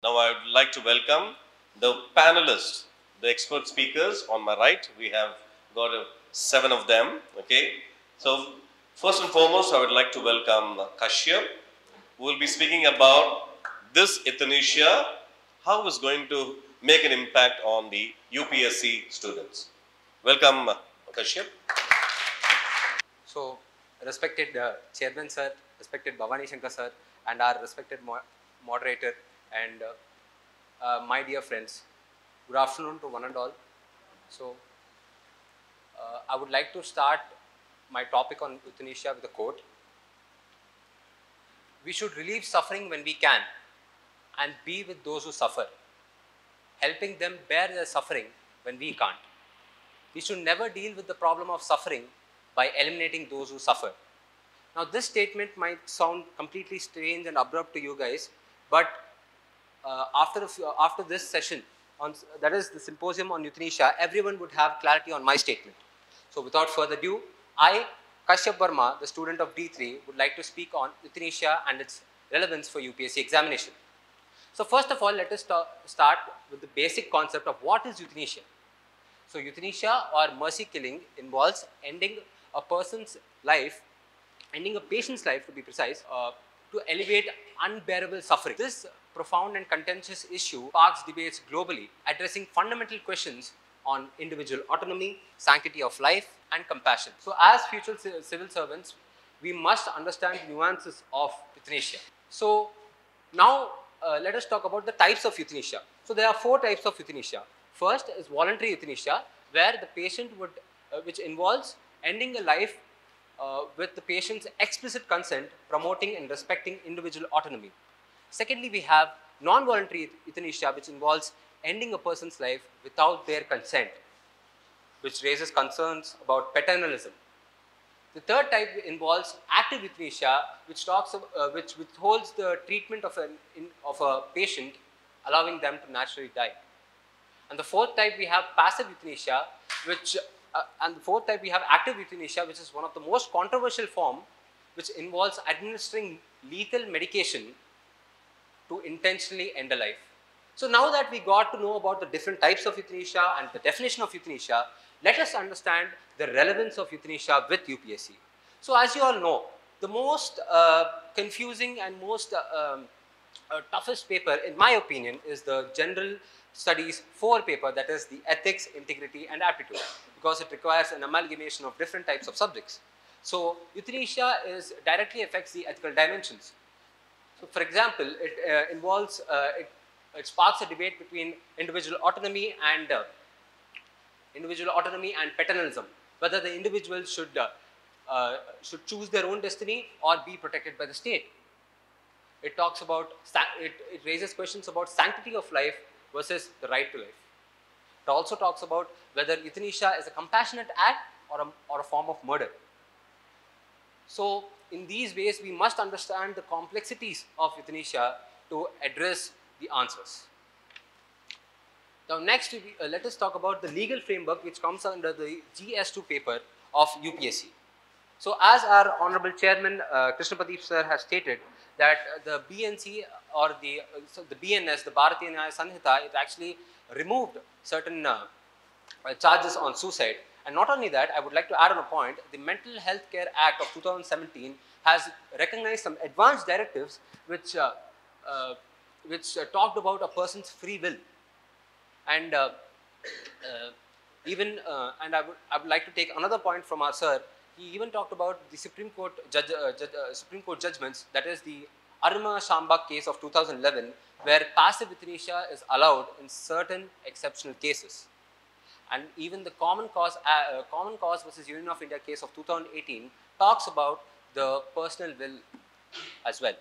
Now I would like to welcome the panelists, the expert speakers on my right. We have got 7 of them. Okay. So first and foremost, I would like to welcome Kashyap, who will be speaking about this euthanasia, how it's going to make an impact on the UPSC students. Welcome, Kashyap. So, respected Chairman Sir, respected Bhavani Shankar Sir, and our respected moderator, and my dear friends, good afternoon to one and all. So, I would like to start my topic on euthanasia with a quote. We should relieve suffering when we can and be with those who suffer, helping them bear their suffering when we can't. We should never deal with the problem of suffering by eliminating those who suffer. Now, this statement might sound completely strange and abrupt to you guys, but after this session, that is the symposium on euthanasia, everyone would have clarity on my statement. So, without further ado, I, Kashyap Verma, the student of D3, would like to speak on euthanasia and its relevance for UPSC examination. So, first of all, let us start with the basic concept of what is euthanasia. So, euthanasia or mercy killing involves ending a person's life, ending a patient's life to be precise, to alleviate unbearable suffering. This profound and contentious issue sparks debates globally, addressing fundamental questions on individual autonomy, sanctity of life, and compassion. So, as future civil servants, we must understand the nuances of euthanasia. So, now let us talk about the types of euthanasia. So, there are 4 types of euthanasia. First is voluntary euthanasia, where the patient would, which involves ending a life with the patient's explicit consent, promoting and respecting individual autonomy. Secondly, we have non-voluntary euthanasia, which involves ending a person's life without their consent, which raises concerns about paternalism. The third type involves active euthanasia, which withholds the treatment of a patient, allowing them to naturally die. And the fourth type we have passive euthanasia, and the fourth type we have active euthanasia, which is one of the most controversial form, which involves administering lethal medication to intentionally end a life. So now that we got to know about the different types of euthanasia and the definition of euthanasia, let us understand the relevance of euthanasia with UPSC. So as you all know, the most confusing and most toughest paper, in my opinion, is the General Studies 4 paper, that is the ethics, integrity, and aptitude, because it requires an amalgamation of different types of subjects. So euthanasia directly affects the ethical dimensions. So for example, it involves, it sparks a debate between individual autonomy and paternalism, whether the individual should choose their own destiny or be protected by the state. It talks about, it raises questions about sanctity of life versus the right to life. It also talks about whether euthanasia is a compassionate act or a form of murder. So, in these ways, we must understand the complexities of euthanasia to address the answers. Now, next, let us talk about the legal framework which comes under the GS2 paper of UPSC. So, as our Honorable Chairman Krishnapadeep sir has stated, that the BNC or the BNS, the Bharatiya Nyaya Sanhita, it actually removed certain charges on suicide. And not only that, I would like to add on a point, the Mental Health Care Act of 2017 has recognized some advanced directives which talked about a person's free will. And I would like to take another point from our sir. He even talked about the Supreme Court judgments, that is the Arma Shambak case of 2011, where passive euthanasia is allowed in certain exceptional cases. And even the Common Cause versus Union of India case of 2018 talks about the personal will as well.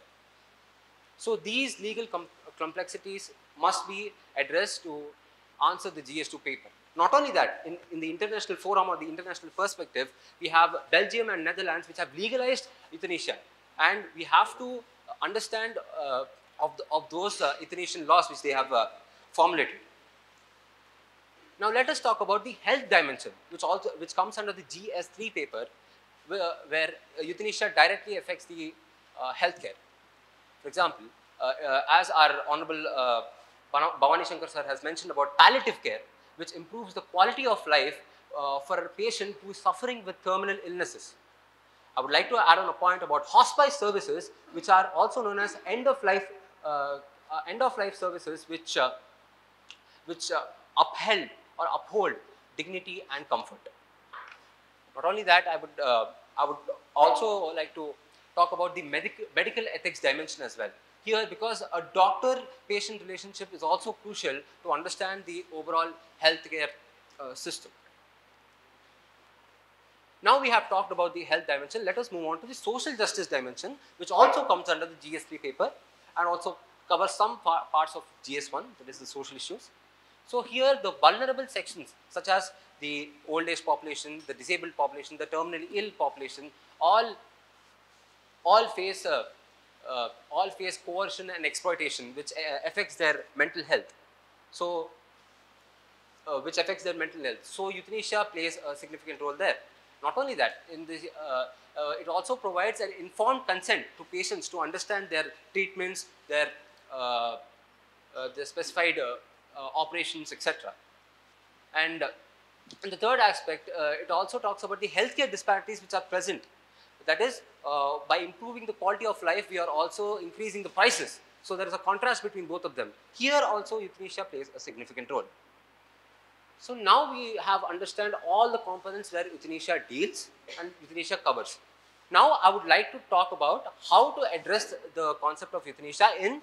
So these legal complexities must be addressed to answer the GS2 paper. Not only that, in the international forum or the international perspective, we have Belgium and Netherlands which have legalized euthanasia, and we have to understand of those euthanasia laws which they have formulated. Now let us talk about the health dimension, which comes under the GS3 paper, where euthanasia directly affects the healthcare. For example, as our Honorable Bhavani Shankar sir has mentioned about palliative care, which improves the quality of life for a patient who is suffering with terminal illnesses. I would like to add on a point about hospice services, which are also known as end-of-life services, which upheld or uphold dignity and comfort. Not only that, I would also like to talk about the medical ethics dimension as well. Here, because a doctor-patient relationship is also crucial to understand the overall healthcare system. Now we have talked about the health dimension. Let us move on to the social justice dimension, which also comes under the GS3 paper and also covers some parts of GS1, that is the social issues. So here the vulnerable sections such as the old age population, the disabled population, the terminally ill population, all face coercion and exploitation, which affects their mental health. So So euthanasia plays a significant role there. Not only that, it also provides an informed consent to patients to understand their treatments, their specified operations, etc. And in the third aspect, it also talks about the healthcare disparities which are present. That is, by improving the quality of life, we are also increasing the prices. So there is a contrast between both of them. Here also euthanasia plays a significant role. So now we have understand all the components where euthanasia deals and euthanasia covers. Now I would like to talk about how to address the concept of euthanasia in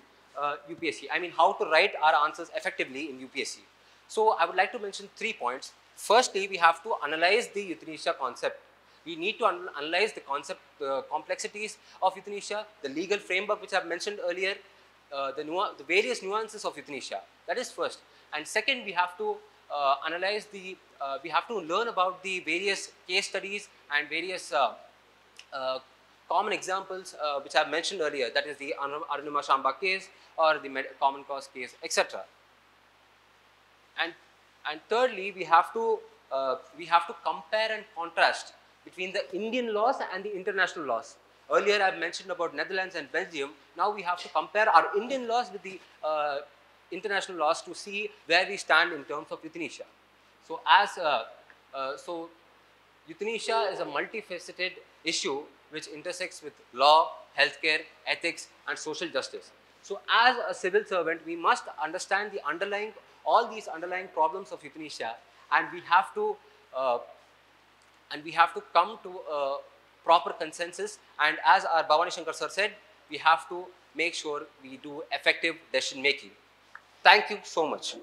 UPSC. I mean, how to write our answers effectively in UPSC. So I would like to mention 3 points. Firstly, we have to analyze the euthanasia concept. We need to analyze the concept, the complexities of euthanasia, the legal framework which I have mentioned earlier, the various nuances of euthanasia. That is first. And second, we have to we have to learn about the various case studies and various common examples which I have mentioned earlier, that is the Arunima Shamba case or the common cause case, etc. And thirdly, we have to compare and contrast between the Indian laws and the international laws. Earlier I have mentioned about Netherlands and Belgium. Now we have to compare our Indian laws with the international laws to see where we stand in terms of euthanasia. So so euthanasia is a multifaceted issue which intersects with law, healthcare, ethics, and social justice. So as a civil servant, we must understand all these underlying problems of euthanasia, and we have to come to a proper consensus. And as our Bhavani Shankar sir said, we have to make sure we do effective decision making. Thank you so much.